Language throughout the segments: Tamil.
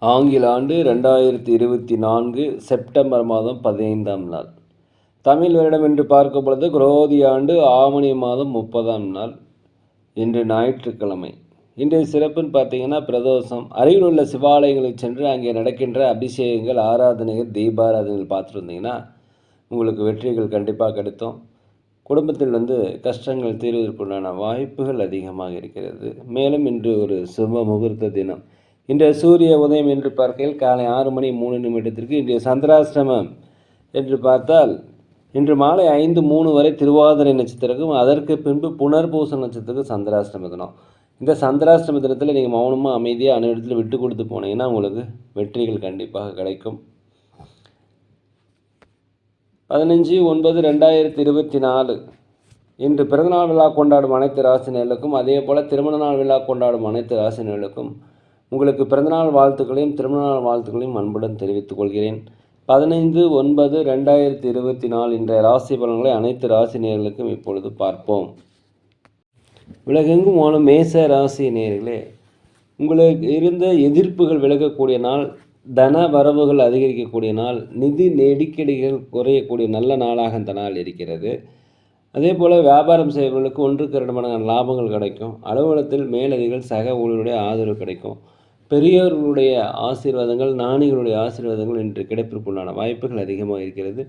ஆங்கில ஆண்டு 2024 செப்டம்பர் மாதம் 15ஆம் நாள். தமிழ் வருடம் என்று பார்க்கும் பொழுது குரோதி ஆண்டு ஆவணி மாதம் 30ஆம் நாள். இன்று ஞாயிற்றுக்கிழமை. இன்றைய சிறப்புன்னு பார்த்தீங்கன்னா பிரதோஷம். அருகில் உள்ள சிவாலயங்களுக்கு சென்று அங்கே நடக்கின்ற அபிஷேகங்கள், ஆராதனைகள், தீபாராதனைகள் பார்த்துட்டு வந்தீங்கன்னா உங்களுக்கு வெற்றிகள் கண்டிப்பாக கிடைக்கும். குடும்பத்தில் கஷ்டங்கள் தீர்வதற்குண்டான வாய்ப்புகள் அதிகமாக இருக்கிறது. மேலும் இன்று ஒரு சுப முகூர்த்த தினம். இன்றைய சூரிய உதயம் என்று பார்க்கையில் காலை 6:03 இன்றைய சந்திராஷ்டமம் என்று பார்த்தால் இன்று மாலை 5:03 வரை திருவாதிரை நட்சத்திரக்கும், அதற்கு பின்பு புனர்பூச நட்சத்திரத்துக்கு சந்திராஷ்டம தினம். இந்த சந்திராஷ்டம தினத்தில் நீங்கள் மௌனமாக அமைதியாக அனைவரிடத்தில் விட்டு கொடுத்து போனீங்கன்னா உங்களுக்கு வெற்றிகள் கண்டிப்பாக கிடைக்கும். 15/9/2024 இன்று பிறந்தநாள் விழா கொண்டாடும் அனைத்து ராசினர்களுக்கும், அதே போல் திருமண நாள் விழா கொண்டாடும் அனைத்து ராசினர்களுக்கும் உங்களுக்கு பிறந்தநாள் வாழ்த்துக்களையும் திருமண நாள் வாழ்த்துக்களையும் அன்புடன் தெரிவித்துக் கொள்கிறேன். 15/9/2024 இன்றைய ராசி பலன்களை அனைத்து ராசி நேயர்களுக்கும் இப்பொழுது பார்ப்போம். உலகெங்கும் வாழும் மேச ராசி நேயர்களே, உங்களுக்கு இருந்த எதிர்ப்புகள் விலகக்கூடிய நாள், தன வரவுகள் அதிகரிக்கக்கூடிய நாள், நிதி நெருக்கடிகள் குறையக்கூடிய நல்ல நாளாக இந்த நாள் இருக்கிறது. அதே போல் வியாபாரம் செய்பவர்களுக்கு 1க்கு 2 மடங்கான லாபங்கள் கிடைக்கும். அலுவலகத்தில் மேலதிகள் சக ஊழியருடைய ஆதரவு கிடைக்கும். பெரியவர்களுடைய ஆசீர்வாதங்கள், ஞானிகளுடைய ஆசீர்வாதங்கள் இன்று கிடைப்பதற்குண்டான வாய்ப்புகள் அதிகமாக இருக்கிறது.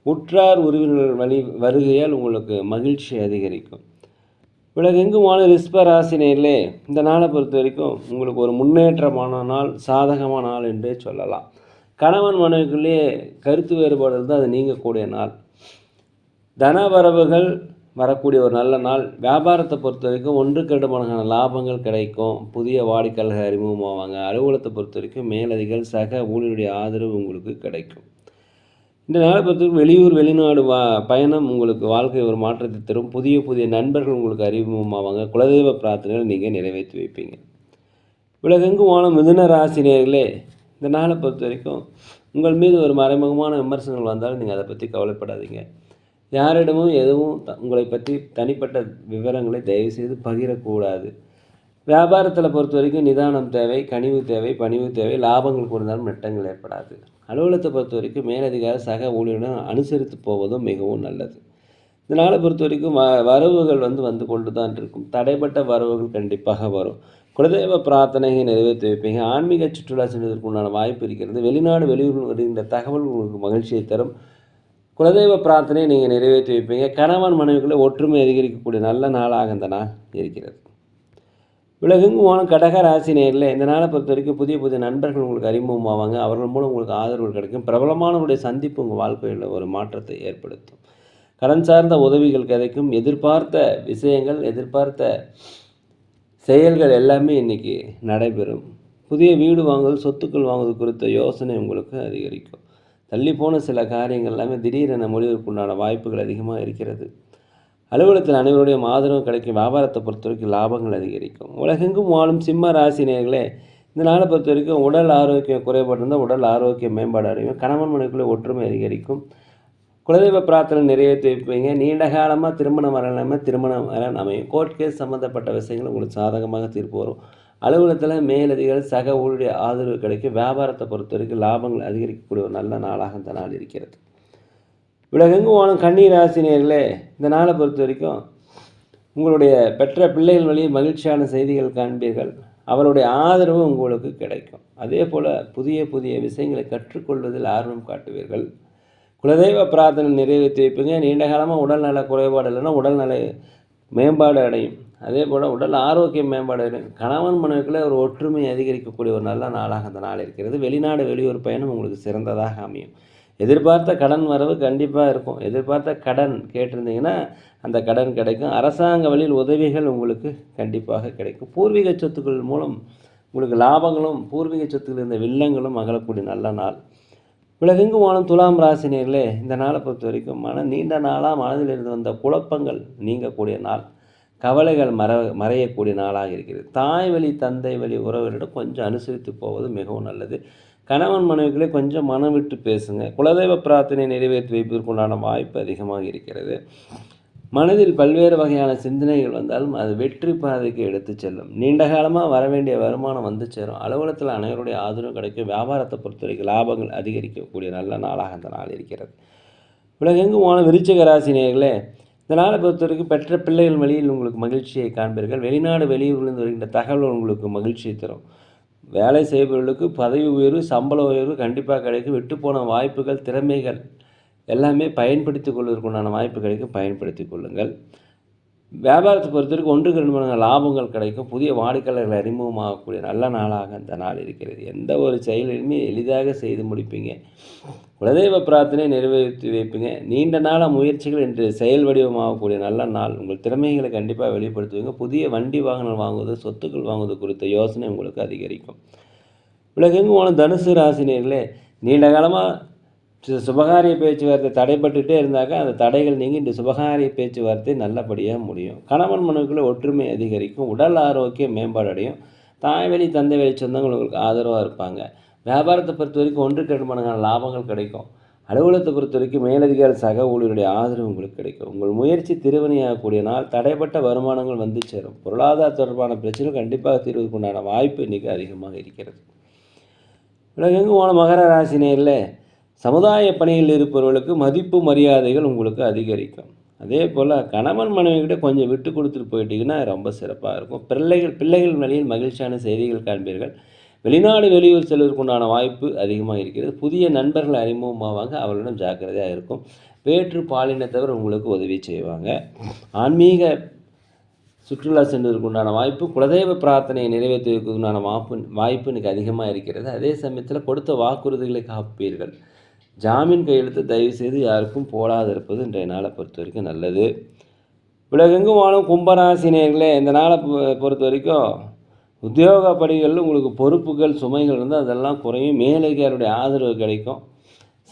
உற்றார் உறவினர்கள் வருகையால் உங்களுக்கு மகிழ்ச்சி அதிகரிக்கும். உலகெங்கும் வாழும் ரிஷப ராசினியர்களே, இந்த நாளை பொறுத்த வரைக்கும் உங்களுக்கு ஒரு முன்னேற்றமான நாள், சாதகமான நாள் என்றே சொல்லலாம். கணவன் மனைவிக்குள்ளேயே கருத்து வேறுபாடு இருந்தால் அது நீங்கக்கூடிய நாள். தன வரவுகள் வரக்கூடிய ஒரு நல்ல நாள். வியாபாரத்தை பொறுத்த வரைக்கும் 1க்கு 2 மடங்கான லாபங்கள் கிடைக்கும். புதிய வாடிக்கையாளர்கள் அறிமுகமாவாங்க. அலுவலகத்தை பொறுத்த வரைக்கும் மேலதிகள் சக ஊழியருடைய ஆதரவு உங்களுக்கு கிடைக்கும். இந்த நாளை பொறுத்தவரைக்கும் வெளியூர் வெளிநாடு பயணம் உங்களுக்கு வாழ்க்கை ஒரு மாற்றத்தை தரும். புதிய புதிய நண்பர்கள் உங்களுக்கு அறிமுகமாவாங்க. குலதெய்வ பிரார்த்தனைகள் நீங்கள் நிறைவேற்றி வைப்பீங்க. உலகெங்கும் வாழும் மிதுன ராசினியர்களே, இந்த நாளை பொறுத்த வரைக்கும் உங்கள் மீது ஒரு மறைமுகமான விமர்சனங்கள் வந்தாலும் நீங்கள் அதை பற்றி கவலைப்படாதீங்க. யாரிடமும் எதுவும் உங்களை பற்றி தனிப்பட்ட விவரங்களை தயவுசெய்து பகிரக்கூடாது. வியாபாரத்தில் பொறுத்த வரைக்கும் நிதானம் தேவை, கனிவு தேவை, பணிவு தேவை. லாபங்கள் கூர்ந்தாலும் நட்டங்கள் ஏற்படாது. அலுவலகத்தை பொறுத்த வரைக்கும் மேலதிகார சக ஊழியருடன் அனுசரித்து போவதும் மிகவும் நல்லது. இந்த நாளை பொறுத்த வரைக்கும் வரவுகள் வந்து கொண்டு தான் இருக்கும். தடைப்பட்ட வரவுகள் கண்டிப்பாக வரும். குலதெய்வ பிரார்த்தனையை நிறைவேற்றி வைப்பீங்க. ஆன்மீக சுற்றுலா செல்வதற்கு உண்டான வாய்ப்பு இருக்கிறது. வெளிநாடு வெளியூர் வருகின்ற தகவல் உங்களுக்கு மகிழ்ச்சியை தரும். குலதெய்வ பிரார்த்தனையை நீங்கள் நிறைவேற்றி வைப்பீங்க. கணவன் மனைவிக்குள்ளே ஒற்றுமை அதிகரிக்கக்கூடிய நல்ல நாளாக இந்த நாள் இருக்கிறது. உலகெங்கும் வாழும் கடக ராசி நேரில் இந்த நாளை பொறுத்த வரைக்கும் புதிய புதிய நண்பர்கள் உங்களுக்கு அறிமுகமாவாங்க. அவர்கள் மூலம் உங்களுக்கு ஆதரவு கிடைக்கும். பிரபலமானவருடைய சந்திப்பு உங்கள் வாழ்க்கையில் ஒரு மாற்றத்தை ஏற்படுத்தும். கடன் சார்ந்த உதவிகள் கிடைக்கும். எதிர்பார்த்த விஷயங்கள், எதிர்பார்த்த செயல்கள் எல்லாமே இன்றைக்கி நடைபெறும். புதிய வீடு வாங்குவது, சொத்துக்கள் வாங்குவது குறித்த யோசனை உங்களுக்கு அதிகரிக்கும். தள்ளிப்போன சில காரியங்கள் எல்லாமே திடீரென முடிவுக்குண்டான வாய்ப்புகள் அதிகமாக இருக்கிறது. அலுவலகத்தில் அனைவருடைய ஆதரவு கிடைக்கும். வியாபாரத்தை பொறுத்த வரைக்கும் லாபங்கள் அதிகரிக்கும். உலகெங்கும் வாழும் சிம்ம ராசினியர்களே, இந்த நாளை பொறுத்த வரைக்கும் உடல் ஆரோக்கியம் குறைபாடு உடல் ஆரோக்கியம் மேம்பாடு அடையும். கணவன் மனைவிக்குள்ளே ஒற்றுமை அதிகரிக்கும். குலதெய்வ பிரார்த்தனை நிறைவேற்றி வைப்பீங்க. நீண்ட காலமாக திருமணம் வரலாமல் திருமணம் வர அமையும். கோர்ட் கேஸ் சம்மந்தப்பட்ட விஷயங்கள் உங்களுக்கு சாதகமாக தீர்ப்பு வரும். அலுவலகத்தில் மேலதிகாரி சக ஊழிய ஆதரவு கிடைக்கும். வியாபாரத்தை பொறுத்த வரைக்கும் லாபங்கள் அதிகரிக்கக்கூடிய ஒரு நல்ல நாளாக இந்த நாள் இருக்கிறது. உலகெங்கும் வாழும் கன்னி ராசினியர்களே, இந்த நாளை பொறுத்த வரைக்கும் உங்களுடைய பெற்ற பிள்ளைகள் வழி மகிழ்ச்சியான செய்திகள் காண்பீர்கள். அவருடைய ஆதரவு உங்களுக்கு கிடைக்கும். அதே போல் புதிய புதிய விஷயங்களை கற்றுக்கொள்வதில் ஆர்வம் காட்டுவீர்கள். குலதெய்வ பிரார்த்தனை நிறைவேற்றி வைப்பீங்க. நீண்ட காலமாக உடல்நல குறைபாடு இல்லைன்னா உடல்நல மேம்பாடு அடையும். அதே போல் உடல் ஆரோக்கியம் மேம்பாடு அடையும். கணவன் மனைவிக்குள்ளே ஒரு ஒற்றுமை அதிகரிக்கக்கூடிய ஒரு நல்ல நாளாக அந்த நாள் இருக்கிறது. வெளிநாடு வெளியூர் பயணம் உங்களுக்கு சிறந்ததாக அமையும். எதிர்பார்த்த கடன் வரவு கண்டிப்பாக இருக்கும். எதிர்பார்த்த கடன் கேட்டிருந்தீங்கன்னா அந்த கடன் கிடைக்கும். அரசாங்க வழியில் உதவிகள் உங்களுக்கு கண்டிப்பாக கிடைக்கும். பூர்வீக சொத்துக்கள் மூலம் உங்களுக்கு லாபங்களும், பூர்வீக சொத்துக்கள் இருந்த வில்லங்களும் அகலக்கூடிய நல்ல நாள். உலகெங்கும் வாழும் துலாம் ராசினியர்களே, இந்த நாளை பொறுத்த வரைக்கும் நீண்ட நாளாக மனதில் இருந்து வந்த குழப்பங்கள் நீங்கக்கூடிய நாள். கவலைகள் மறையக்கூடிய நாளாக இருக்கிறது. தாய் வழி தந்தை வழி உறவுகளிடம் கொஞ்சம் அனுசரித்து போவது மிகவும் நல்லது. கணவன் மனைவிகளே கொஞ்சம் மனம் விட்டு பேசுங்க. குலதெய்வ பிரார்த்தனை நிறைவேற்றி வைப்பதற்குண்டான வாய்ப்பு அதிகமாக இருக்கிறது. மனதில் பல்வேறு வகையான சிந்தனைகள் வந்தாலும் அது வெற்றி பாதைக்கு எடுத்து செல்லும். நீண்ட காலமாக வர வேண்டிய வருமானம் வந்து சேரும். அலுவலகத்தில் அனைவருடைய ஆதரவும் கிடைக்கும். வியாபாரத்தை பொறுத்தவரைக்கும் லாபங்கள் அதிகரிக்கக்கூடிய நல்ல நாளாக அந்த நாள் இருக்கிறது. உலகெங்கும் போன விருச்சிக ராசி நேயர்களே, இந்த நாளை பொறுத்தவரைக்கும் பெற்ற பிள்ளைகள் வழியில் உங்களுக்கு மகிழ்ச்சியை காண்பீர்கள். வெளிநாடு வெளியூர்லேருந்து வருகின்ற தகவல் உங்களுக்கு மகிழ்ச்சியை தரும். வேலை செய்பவர்களுக்கு பதவி உயர்வு, சம்பள உயர்வு கண்டிப்பாக கிடைக்கும். விட்டுப்போன வாய்ப்புகள், திறமைகள் எல்லாமே பயன்படுத்திக் கொள்வதற்குண்டான வாய்ப்பு கிடைக்கும். பயன்படுத்திக் கொள்ளுங்கள். வியாபாரத்தை பொறுத்தவரைக்கும் 1க்கு 2 மடங்கு லாபங்கள் கிடைக்கும். புதிய வாடிக்கையாளர்கள் அறிமுகமாகக்கூடிய நல்ல நாளாக இந்த நாள் இருக்கிறது. எந்த ஒரு செயலையுமே எளிதாக செய்து முடிப்பீங்க. குலதெய்வ பிரார்த்தனை நிறைவேற்றி வைப்பீங்க. நீண்ட நாள முயற்சிகள் இன்று செயல் வடிவமாகக்கூடிய நல்ல நாள். உங்கள் திறமைகளை கண்டிப்பாக வெளிப்படுத்துவீங்க. புதிய வண்டி வாகனம் வாங்குவது, சொத்துக்கள் வாங்குவது குறித்த யோசனை உங்களுக்கு அதிகரிக்கும். உலகெங்கும் போன தனுசு ராசினியர்களே, நீண்ட காலமாக சுபகாரிய பேச்சுவார்த்தை தடைப்பட்டுகிட்டே இருந்தாக்கா அந்த தடைகள் நீங்கி இந்த சுபகாரிய பேச்சுவார்த்தை நல்லபடியாக முடியும். கணவன் மனைவிக்குள்ள ஒற்றுமை அதிகரிக்கும். உடல் ஆரோக்கியம் மேம்பாடு அடையும். தாய் வழி தந்தை வழி சொந்தங்கள் உங்களுக்கு ஆதரவாக இருப்பாங்க. வியாபாரத்தை பொறுத்த வரைக்கும் 1க்கு 2 மடங்கான லாபங்கள் கிடைக்கும். அலுவலகத்தை பொறுத்த வரைக்கும் மேலதிகாரி சக ஊழியருடைய ஆதரவு உங்களுக்கு கிடைக்கும். உங்கள் முயற்சி திருவினையாகக்கூடிய நாள். தடைப்பட்ட வருமானங்கள் வந்து சேரும். பொருளாதார தொடர்பான பிரச்சனைகள் கண்டிப்பாக தீர்வுக்குண்டான வாய்ப்பு இன்றைக்கி அதிகமாக இருக்கிறது. உலகெங்கும் போன மகர ராசினியரில் சமுதாய பணியில் இருப்பவர்களுக்கு மதிப்பு மரியாதைகள் உங்களுக்கு அதிகரிக்கும். அதே போல் கணவன் மனைவிக்கிட்ட கொஞ்சம் விட்டு கொடுத்துட்டு போயிட்டீங்கன்னா ரொம்ப சிறப்பாக இருக்கும். பிள்ளைகள் வழியில் மகிழ்ச்சியான செய்திகள் காண்பீர்கள். வெளிநாடு வெளியூர் செல்வதற்குண்டான வாய்ப்பு அதிகமாக இருக்கிறது. புதிய நண்பர்கள் அறிமுகமாவாங்க. அவர்களிடம் ஜாக்கிரதையாக இருக்கும். வேற்று பாலினத்தவர் உங்களுக்கு உதவி செய்வாங்க. ஆன்மீக சுற்றுலா சென்றதற்குண்டான வாய்ப்பு, குலதெய்வ பிரார்த்தனையை நிறைவேற்றுவதற்குண்டான வாய்ப்பு இன்றைக்கி அதிகமாக இருக்கிறது. அதே சமயத்தில் கொடுத்த வாக்குறுதிகளை காப்பீர்கள். ஜாமீன் கையெழுத்து தயவுசெய்து யாருக்கும் போடாதிருப்பது இன்றைய நாளை பொறுத்த வரைக்கும் நல்லது. உலகெங்கும் வாழும் கும்பராசினியர்களே, இந்த நாளை பொறுத்த வரைக்கும் உத்தியோக பணிகளில் உங்களுக்கு பொறுப்புகள் சுமைகள் இருந்தால் அதெல்லாம் குறையும். மேலதிகாரியுடைய ஆதரவு கிடைக்கும்.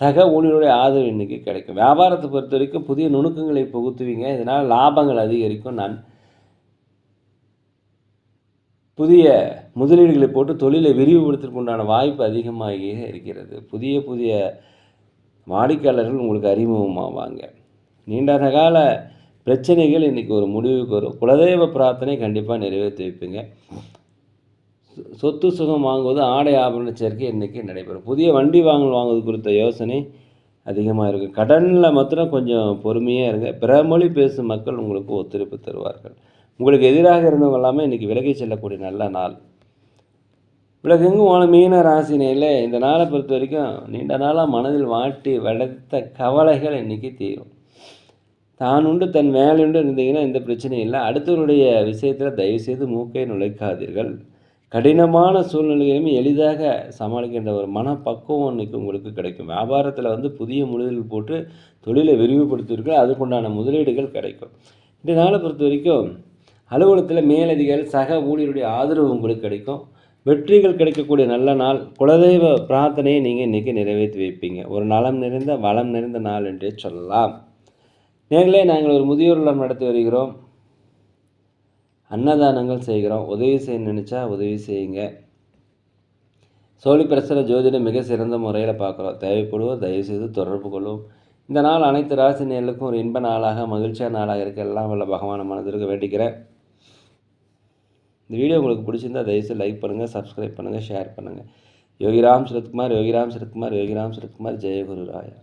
சக ஊழியருடைய ஆதரவு இன்றைக்கி கிடைக்கும். வியாபாரத்தை பொறுத்த வரைக்கும் புதிய நுணுக்கங்களை புகுத்துவீங்க. இதனால் லாபங்கள் அதிகரிக்கும். புதிய முதலீடுகளை போட்டு தொழிலை விரிவுபடுத்துவதற்குண்டான வாய்ப்பு அதிகமாக இருக்கிறது. புதிய வாடிக்கையாளர்கள் உங்களுக்கு அறிமுகமாவாங்க. நீண்ட கால பிரச்சனைகள் இன்றைக்கி ஒரு முடிவுக்கு வரும். குலதெய்வ பிரார்த்தனை கண்டிப்பாக நிறைவேற்றி வைப்பீங்க. சொத்து சுகம் வாங்குவது, ஆடை ஆபரண சேர்க்கை இன்றைக்கி நடைபெறும். புதிய வண்டி வாங்குவது குறித்த யோசனை அதிகமாக இருக்குது. கடனில் மாத்திரம் கொஞ்சம் பொறுமையாக இருங்க. பிற மொழி பேசும் மக்கள் உங்களுக்கு ஒத்துழைப்பு தருவார்கள். உங்களுக்கு எதிராக இருந்தவங்க எல்லாமே இன்றைக்கி விலகி செல்லக்கூடிய நல்ல நாள். உலகெங்கும் போன மீன ராசினியில் இந்த நாளை பொறுத்த வரைக்கும் நீண்ட நாளாக மனதில் வாட்டி வளர்த்த கவலைகள் இன்றைக்கி தீரும். தான் உண்டு தன் வேலையுண்டு இருந்தீங்கன்னா எந்த பிரச்சனையும் இல்லை. அடுத்தவருடைய விஷயத்தில் தயவுசெய்து மூக்கை நுழைக்காதீர்கள். கடினமான சூழ்நிலைகளையும் எளிதாக சமாளிக்கின்ற ஒரு மனப்பக்குவம் இன்றைக்கி உங்களுக்கு கிடைக்கும். வியாபாரத்தில் புதிய முதலீடு போட்டு தொழிலை விரிவுபடுத்தியிருக்க அதுக்குண்டான முதலீடுகள் கிடைக்கும். இந்த நாளை பொறுத்த வரைக்கும் அலுவலகத்தில் மேலதிகாரி சக ஊழியருடைய ஆதரவு உங்களுக்கு கிடைக்கும். வெற்றிகள் கிடைக்கக்கூடிய நல்ல நாள். குலதெய்வ பிரார்த்தனையை நீங்கள் இன்றைக்கி நிறைவேற்றி வைப்பீங்க. ஒரு நலம் நிறைந்த வளம் நிறைந்த நாள் என்றே சொல்லலாம். நேர்களே, நாங்கள் ஒரு முதியோர் இல்லம் நடத்தி வருகிறோம். அன்னதானங்கள் செய்கிறோம். உதவி செய்ய நினச்சா உதவி செய்யுங்க. சோழி பிரசர ஜோதிடம் மிக சிறந்த முறையில் பார்க்குறோம். தேவைப்படுவோம் தயவுசெய்து தொடர்பு கொள்ளும். இந்த நாள் அனைத்து ராசி நேர்களுக்கும் ஒரு இன்ப நாளாக மகிழ்ச்சியான நாளாக இருக்க எல்லாம் வல்ல பகவான மனதிற்கு வேண்டிக்கிறேன். இந்த வீடியோ உங்களுக்கு பிடிச்சிருந்தால் தயவுசெய்து லைக் பண்ணுங்கள், சப்ஸ்கிரைப் பண்ணுங்கள், ஷேர் பண்ணுங்கள். யோகிராம் சரத்குமார், யோகிராம் சரத்குமார், யோகிராம் சரத்குமார். ஜெயகுரு ராயா.